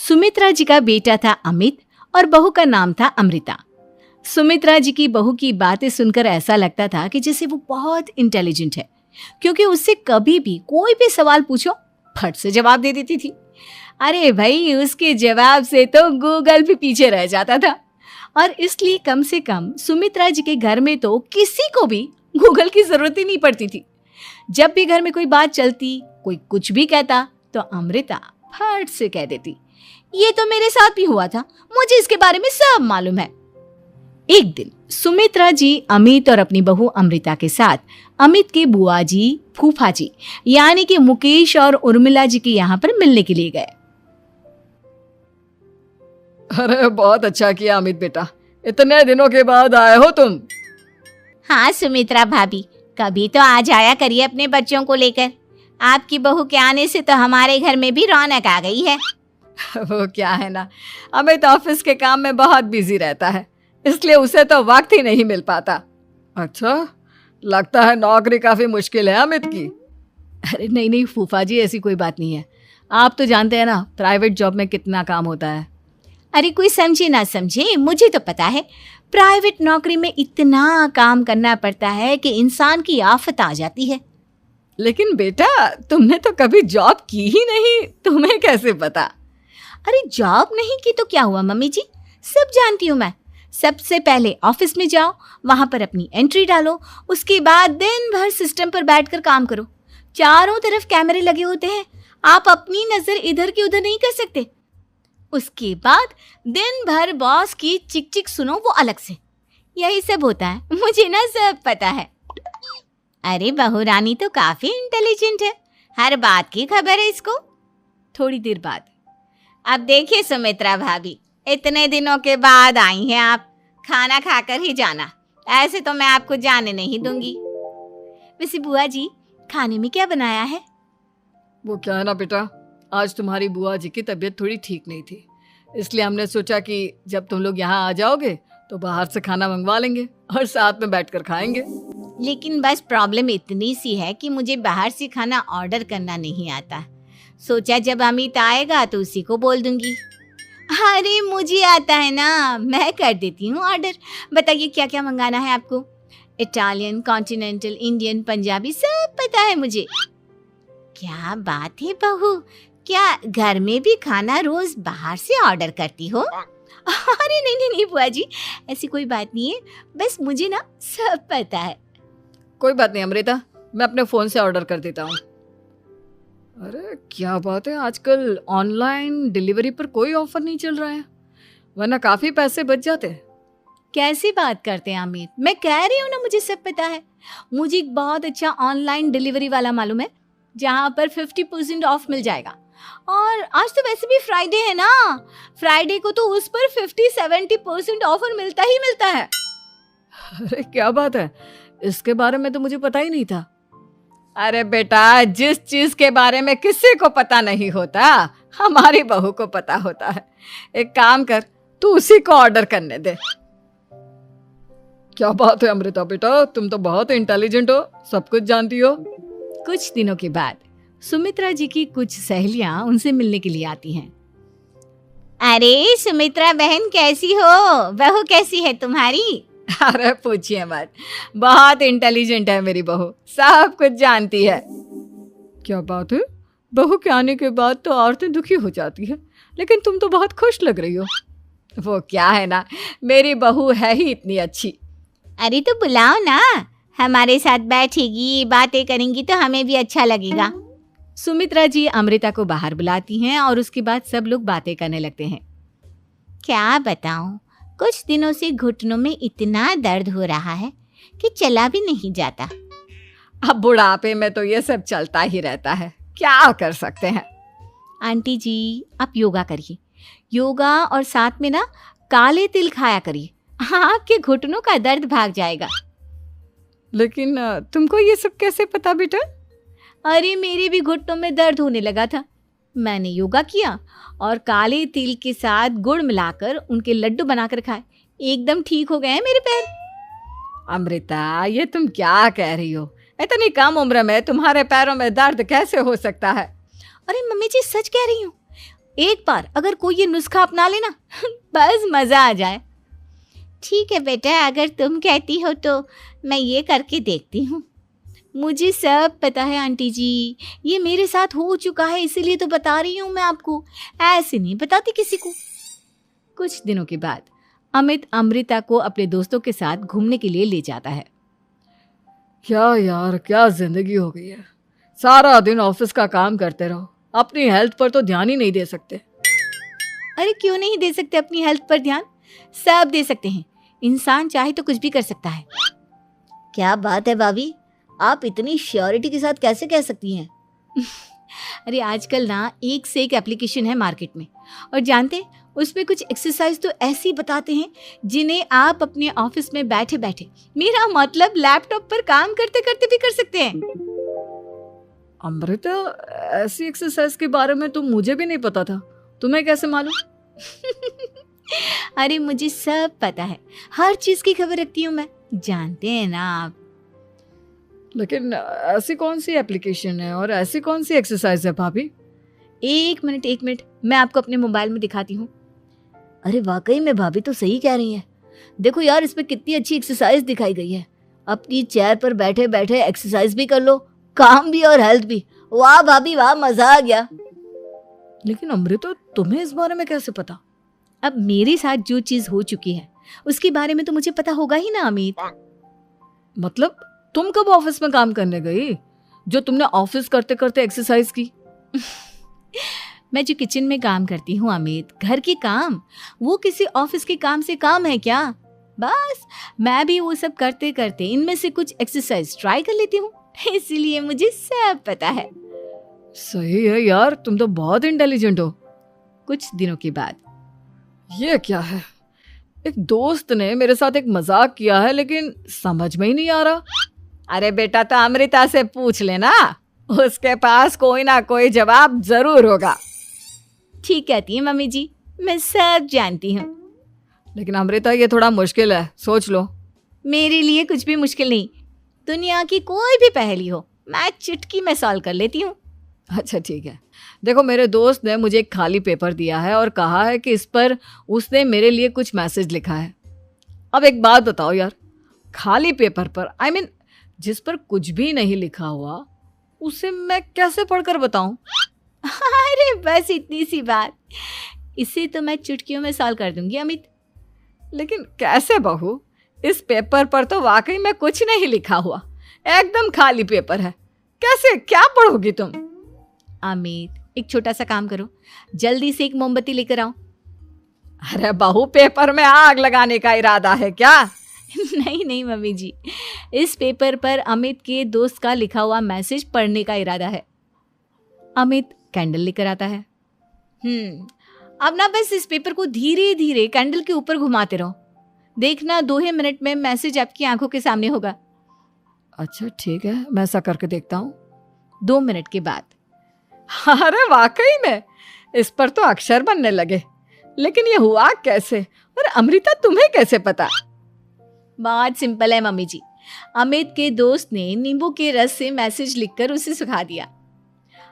सुमित्रा जी का बेटा था अमित और बहू का नाम था अमृता। सुमित्रा जी की बहू की बातें सुनकर ऐसा लगता था कि जैसे वो बहुत इंटेलिजेंट है, क्योंकि उससे कभी भी कोई भी सवाल पूछो फट से जवाब दे देती थी। अरे भाई, उसके जवाब से तो गूगल भी पीछे रह जाता था। और इसलिए कम से कम सुमित्रा जी के घर में तो किसी को भी गूगल की जरूरत ही नहीं पड़ती थी। जब भी घर में कोई बात चलती, कोई कुछ भी कहता, तो अमृता फट से कह देती, ये तो मेरे साथ भी हुआ था, मुझे इसके बारे में सब मालूम है। एक दिन सुमित्रा जी अमित और अपनी बहू अमृता के साथ अमित के बुआ जी, फूफा जी यानी कि मुकेश और उर्मिला जी के यहाँ पर मिलने के लिए गए। अरे बहुत अच्छा किया अमित बेटा, इतने दिनों के बाद आए हो तुम। हाँ सुमित्रा भाभी, कभी तो आ जाया करिए अपने बच्चों को लेकर। आपकी बहू के आने से तो हमारे घर में भी रौनक आ गई है। वो क्या है ना, अमित ऑफिस के काम में बहुत बिजी रहता है, इसलिए उसे तो वक्त ही नहीं मिल पाता। अच्छा, लगता है नौकरी काफी मुश्किल है अमित की। अरे नहीं नहीं फूफा जी, ऐसी कोई बात नहीं है। आप तो जानते हैं ना प्राइवेट जॉब में कितना काम होता है। अरे कोई समझे ना समझे, मुझे तो पता है प्राइवेट नौकरी में इतना काम करना पड़ता है कि इंसान की आफत आ जाती है। लेकिन बेटा, तुमने तो कभी जॉब की ही नहीं, तुम्हें कैसे पता? अरे जॉब नहीं की तो क्या हुआ मम्मी जी, सब जानती हूँ मैं। सबसे पहले ऑफिस में जाओ, वहां पर अपनी एंट्री डालो, उसके बाद दिन भर सिस्टम पर बैठकर काम करो। चारों तरफ कैमरे लगे होते हैं, आप अपनी नजर इधर की उधर नहीं कर सकते। उसके बाद दिन भर बॉस की चिक चिक सुनो, वो अलग से। यही सब होता है, मुझे ना सब पता है। अरे बहू रानी तो काफी इंटेलिजेंट है, हर बात की खबर है इसको। थोड़ी देर बाद, अब देखिए सुमित्रा भाभी, इतने दिनों के बाद आई हैं आप, खाना खाकर ही जाना, ऐसे तो मैं आपको जाने नहीं दूंगी। वैसे बुआ जी, खाने में क्या बनाया है? वो क्या है ना बेटा, आज तुम्हारी बुआ जी की तबीयत थोड़ी ठीक नहीं थी, इसलिए हमने सोचा कि जब तुम लोग यहाँ आ जाओगे तो बाहर से खाना मंगवा लेंगे और साथ में बैठकर खाएंगे। लेकिन बस प्रॉब्लम इतनी सी है कि मुझे बाहर से खाना ऑर्डर करना नहीं आता। सोचा जब अमित आएगा तो उसी को बोल दूंगी। अरे मुझे आता है ना, मैं कर देती हूँ ऑर्डर। बताइए क्या क्या मंगाना है आपको? इटालियन, कॉन्टिनेंटल, इंडियन, पंजाबी, सब पता है मुझे। क्या बात है बहू, क्या घर में भी खाना रोज बाहर से ऑर्डर करती हो? अरे नहीं नहीं नहीं बुआ जी, ऐसी कोई बात नहीं है, बस मुझे ना सब पता है। कोई बात नहीं अमृता, मैं अपने फोन से ऑर्डर कर देता हूँ। अरे क्या बात है, आजकल ऑनलाइन डिलीवरी पर कोई ऑफर नहीं चल रहा है, वरना काफी पैसे बच जाते। कैसी बात करते हैं अमित, मैं कह रही हूँ ना मुझे सब पता है। मुझे एक बहुत अच्छा ऑनलाइन डिलीवरी वाला मालूम है, जहाँ पर 50% ऑफ मिल जाएगा। और आज तो वैसे भी फ्राइडे है ना, फ्राइडे को तो उस पर 50-70% ऑफर मिलता ही मिलता है। अरे क्या बात है, इसके बारे में तो मुझे पता ही नहीं था। अरे बेटा, जिस चीज के बारे में किसी को पता नहीं होता, हमारी बहू को पता होता है। एक काम कर, तू उसी को ऑर्डर करने दे। क्या बात है अमृता बेटा, तुम तो बहुत इंटेलिजेंट हो, सब कुछ जानती हो। कुछ दिनों के बाद सुमित्रा जी की कुछ सहेलियां उनसे मिलने के लिए आती हैं। अरे सुमित्रा बहन कैसी हो, बहू कैसी है तुम्हारी? अरे पूछिए मत, बहुत इंटेलिजेंट है मेरी बहू, सब कुछ जानती है। क्या बात है, बहू के आने के बाद तो औरतें दुखी हो जाती है, लेकिन तुम तो बहुत खुश लग रही हो। वो क्या है ना, मेरी बहू है ही इतनी अच्छी। अरे तो बुलाओ ना, हमारे साथ बैठेगी, बातें करेंगी तो हमें भी अच्छा लगेगा। सुमित्रा जी अमृता को बाहर बुलाती हैं और उसके बाद सब लोग बातें करने लगते हैं। क्या बताऊं, कुछ दिनों से घुटनों में इतना दर्द हो रहा है कि चला भी नहीं जाता। अब बुढ़ापे में तो ये सब चलता ही रहता है, क्या कर सकते हैं। आंटी जी, आप योगा करिए, योगा और साथ में ना काले तिल खाया करिए, आपके घुटनों का दर्द भाग जाएगा। लेकिन तुमको ये सब कैसे पता बेटा? अरे मेरे भी घुटनों में दर्द होने लगा था, मैंने योगा किया और काले तिल के साथ गुड़ मिलाकर उनके लड्डू बनाकर खाए, एकदम ठीक हो गए हैं मेरे पैर। अमृता, ये तुम क्या कह रही हो? इतनी कम उम्र में तुम्हारे पैरों में दर्द कैसे हो सकता है? अरे मम्मी जी, सच कह रही हूँ, एक बार अगर कोई ये नुस्खा अपना लेना बस मजा आ जाए। ठीक है बेटा, अगर तुम कहती हो तो मैं ये करके देखती हूँ। मुझे सब पता है आंटी जी, ये मेरे साथ हो चुका है, इसीलिए तो बता रही हूँ मैं आपको, ऐसे नहीं बताती किसी को। कुछ दिनों के बाद अमित अमृता को अपने दोस्तों के साथ घूमने के लिए ले जाता है। क्या यार, क्या जिंदगी हो गई है। सारा दिन ऑफिस का काम करते रहो, अपनी हेल्थ पर तो ध्यान ही नहीं दे सकते। अरे क्यों नहीं दे सकते अपनी हेल्थ पर ध्यान? सब दे सकते हैं, इंसान चाहे तो कुछ भी कर सकता है। क्या बात है भाभी, आप इतनी श्योरिटी के साथ कैसे कह सकती हैं? अरे आजकल ना एक से एक एप्लीकेशन है मार्केट में, और जानते हैं उसमें कुछ एक्सरसाइज तो ऐसी बताते हैं जिन्हें आप अपने ऑफिस में बैठे बैठे, मेरा मतलब लैपटॉप पर काम करते करते भी कर सकते हैं। अमृता, ऐसी एक्सरसाइज के बारे में तो मुझे भी नहीं पता था, तुम्हें कैसे मालूम? अरे मुझे सब पता है, हर चीज की खबर रखती हूँ मैं, जानते हैं ना आप। लेकिन ऐसी कौन सी एप्लीकेशन है और ऐसी कौन सी एक्सरसाइज है भाभी? एक मिनट, मैं आपको अपने मोबाइल में दिखाती हूँ। अरे वाकई में भाभी तो सही कह रही हैं। देखो यार, इसमें कितनी अच्छी एक्सरसाइज दिखाई गई है। अपनी चेयर पर बैठे बैठे एक्सरसाइज भी कर लो, काम भी और हेल्थ भी। वाह भाभी वाह, मजा आ गया। लेकिन अमृता, तुम्हें इस बारे में कैसे पता? अब मेरे साथ जो चीज हो चुकी है उसके बारे में तो मुझे पता होगा ही ना अमित। मतलब तुम कब ऑफिस में काम करने गई जो तुमने ऑफिस करते करते एक्सरसाइज की? मैं जो किचन में काम करती हूँ अमित, घर के काम, वो किसी ऑफिस के काम से काम है क्या? बस मैं भी वो सब करते करते इनमें से कुछ एक्सरसाइज ट्राई कर लेती हूँ, इसीलिए मुझे सब पता है। सही है यार, तुम तो बहुत इंटेलिजेंट हो। कुछ दिनों के बाद, ये क्या है? एक दोस्त ने मेरे साथ एक मजाक किया है, लेकिन समझ में ही नहीं आ रहा। अरे बेटा, तो अमृता से पूछ लेना, उसके पास कोई ना कोई जवाब जरूर होगा। ठीक कहती है मम्मी जी, मैं सब जानती हूँ। लेकिन अमृता, ये थोड़ा मुश्किल है, सोच लो। मेरे लिए कुछ भी मुश्किल नहीं, दुनिया की कोई भी पहेली हो मैं चुटकी में सॉल्व कर लेती हूँ। अच्छा ठीक है, देखो मेरे दोस्त ने मुझे एक खाली पेपर दिया है और कहा है कि इस पर उसने मेरे लिए कुछ मैसेज लिखा है। अब एक बात बताओ यार, खाली पेपर पर, I mean, जिस पर कुछ भी नहीं लिखा हुआ, उसे मैं कैसे पढ़कर बताऊं? अरे बस इतनी सी बात, इसे तो मैं चुटकियों में सॉल्व कर दूंगी अमित। लेकिन कैसे बहू? इस पेपर पर तो वाकई में कुछ नहीं लिखा हुआ, एकदम खाली पेपर है, कैसे, क्या पढ़ोगी तुम? अमित, एक छोटा सा काम करो, जल्दी से एक मोमबत्ती लेकर आओ। अरे बहू, पेपर में आग लगाने का इरादा है क्या? नहीं मम्मी जी, इस पेपर पर अमित के दोस्त का लिखा हुआ मैसेज पढ़ने का इरादा है। अमित कैंडल लेकर आता है। अब ना बस इस पेपर को धीरे धीरे कैंडल के ऊपर घुमाते रहो, देखना 2 ही मिनट में मैसेज आपकी आंखों के सामने होगा। अच्छा ठीक है, मैं ऐसा करके देखता हूँ। 2 मिनट के बाद, अरे वाकई में इस पर तो अक्षर बनने लगे, लेकिन ये हुआ कैसे? और अमृता, तुम्हें कैसे पता? बहुत सिंपल है मम्मी जी, अमित के दोस्त ने नींबू के रस से मैसेज लिखकर उसे सुखा दिया।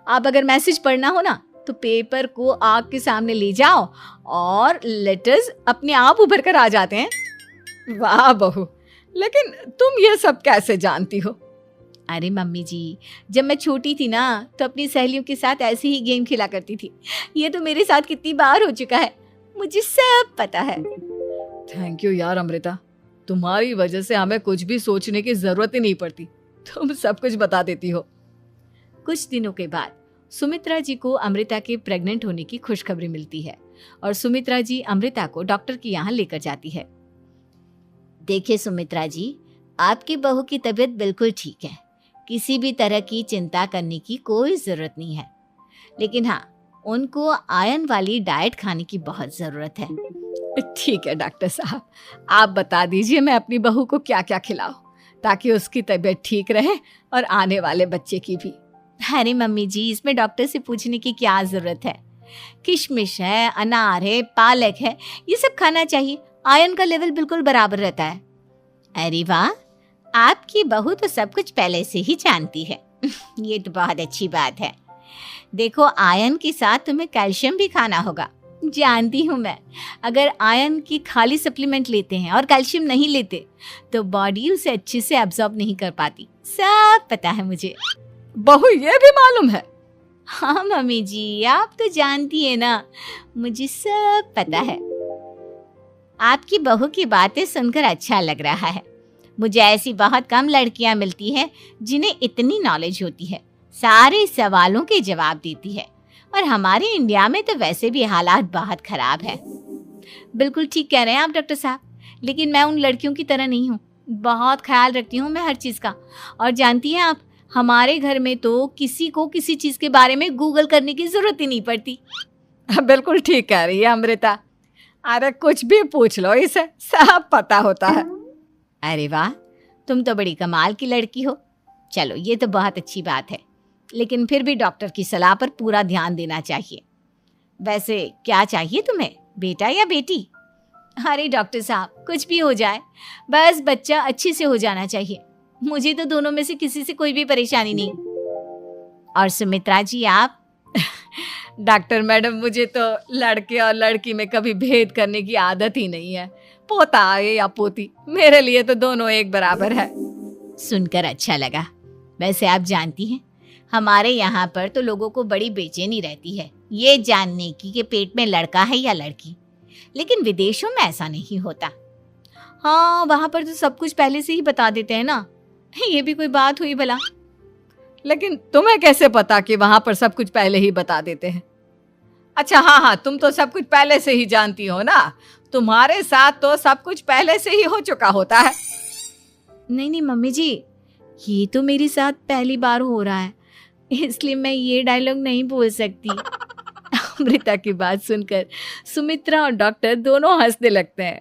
अब अगर मैसेज पढ़ना हो ना तो पेपर को आग के सामने ले जाओ और लेटर्स अपने आप उभर कर आ जाते हैं। वाह बहू, लेकिन तुम ये सब कैसे जानती हो? अरे मम्मी जी, जब मैं छोटी थी ना तो अपनी सहेलियों के साथ ऐसे ही गेम खेला करती थी। ये तो मेरे साथ कितनी बार हो चुका है, मुझे सब पता है। थैंक यू यार अमृता, तुम्हारी वजह से हमें कुछ भी सोचने की जरूरत ही नहीं पड़ती, तुम सब कुछ बता देती हो। कुछ दिनों के बाद सुमित्रा जी को अमृता के प्रेग्नेंट होने की खुशखबरी मिलती है और सुमित्रा जी अमृता को डॉक्टर के यहाँ लेकर जाती है। देखिए सुमित्रा जी, आपकी बहू की तबीयत बिल्कुल ठीक है, किसी भी तरह की चिंता करने की कोई ज़रूरत नहीं है, लेकिन हाँ, उनको आयरन वाली डाइट खाने की बहुत ज़रूरत है। ठीक है डॉक्टर साहब, आप बता दीजिए मैं अपनी बहू को क्या क्या खिलाऊं ताकि उसकी तबीयत ठीक रहे और आने वाले बच्चे की भी। अरे मम्मी जी, इसमें डॉक्टर से पूछने की क्या ज़रूरत है, किशमिश है, अनार है, पालक है, ये सब खाना चाहिए, आयरन का लेवल बिल्कुल बराबर रहता है। अरे वाह, आपकी बहू तो सब कुछ पहले से ही जानती है। ये तो बहुत अच्छी बात है। देखो, आयरन के साथ तुम्हें कैल्शियम भी खाना होगा। जानती हूँ मैं, अगर आयरन की खाली सप्लीमेंट लेते हैं और कैल्शियम नहीं लेते तो बॉडी उसे अच्छे से एब्जॉर्ब नहीं कर पाती। सब पता है मुझे। बहू ये भी मालूम है? हाँ मम्मी जी, आप तो जानती है ना, मुझे सब पता है। आपकी बहू की बातें सुनकर अच्छा लग रहा है। मुझे ऐसी बहुत कम लड़कियां मिलती हैं जिन्हें इतनी नॉलेज होती है, सारे सवालों के जवाब देती है। और हमारे इंडिया में तो वैसे भी हालात बहुत खराब है। बिल्कुल ठीक कह रहे हैं आप डॉक्टर साहब, लेकिन मैं उन लड़कियों की तरह नहीं हूँ। बहुत ख्याल रखती हूँ मैं हर चीज़ का। और जानती हैं आप, हमारे घर में तो किसी को किसी चीज़ के बारे में गूगल करने की ज़रूरत ही नहीं पड़ती। बिल्कुल ठीक कह रही है अमृता। अरे कुछ भी पूछ लो, इसे सब पता होता है। अरे वाह, तुम तो बड़ी कमाल की लड़की हो। चलो, ये तो बहुत अच्छी बात है, लेकिन फिर भी डॉक्टर की सलाह पर पूरा ध्यान देना चाहिए। वैसे क्या चाहिए तुम्हें, बेटा या बेटी? अरे डॉक्टर साहब, कुछ भी हो जाए, बस बच्चा अच्छे से हो जाना चाहिए। मुझे तो दोनों में से किसी से कोई भी परेशानी नहीं। और सुमित्रा जी, आप? डॉक्टर मैडम, मुझे तो लड़के और लड़की में कभी भेद करने की आदत ही नहीं है। पोता आए या पोती, मेरे लिए तो दोनों एक बराबर है। सुनकर अच्छा लगा। वैसे आप जानती हैं, हमारे यहाँ पर तो लोगों को बड़ी बेचैनी रहती है ये जानने की कि पेट में लड़का है या लड़की, लेकिन विदेशों में ऐसा नहीं होता। हाँ, वहाँ पर तो सब कुछ पहले से ही बता देते हैं ना। ये भी कोई बात हुई भला? लेकिन तुम्हें कैसे पता कि वहां पर सब कुछ पहले ही बता देते हैं? अच्छा हाँ, तुम तो सब कुछ पहले से ही जानती हो ना। तुम्हारे साथ तो सब कुछ पहले से ही हो चुका होता है। नहीं मम्मी जी, ये तो मेरे साथ पहली बार हो रहा है, इसलिए मैं ये डायलॉग नहीं बोल सकती। अमृता की बात सुनकर सुमित्रा और डॉक्टर दोनों हंसने लगते हैं।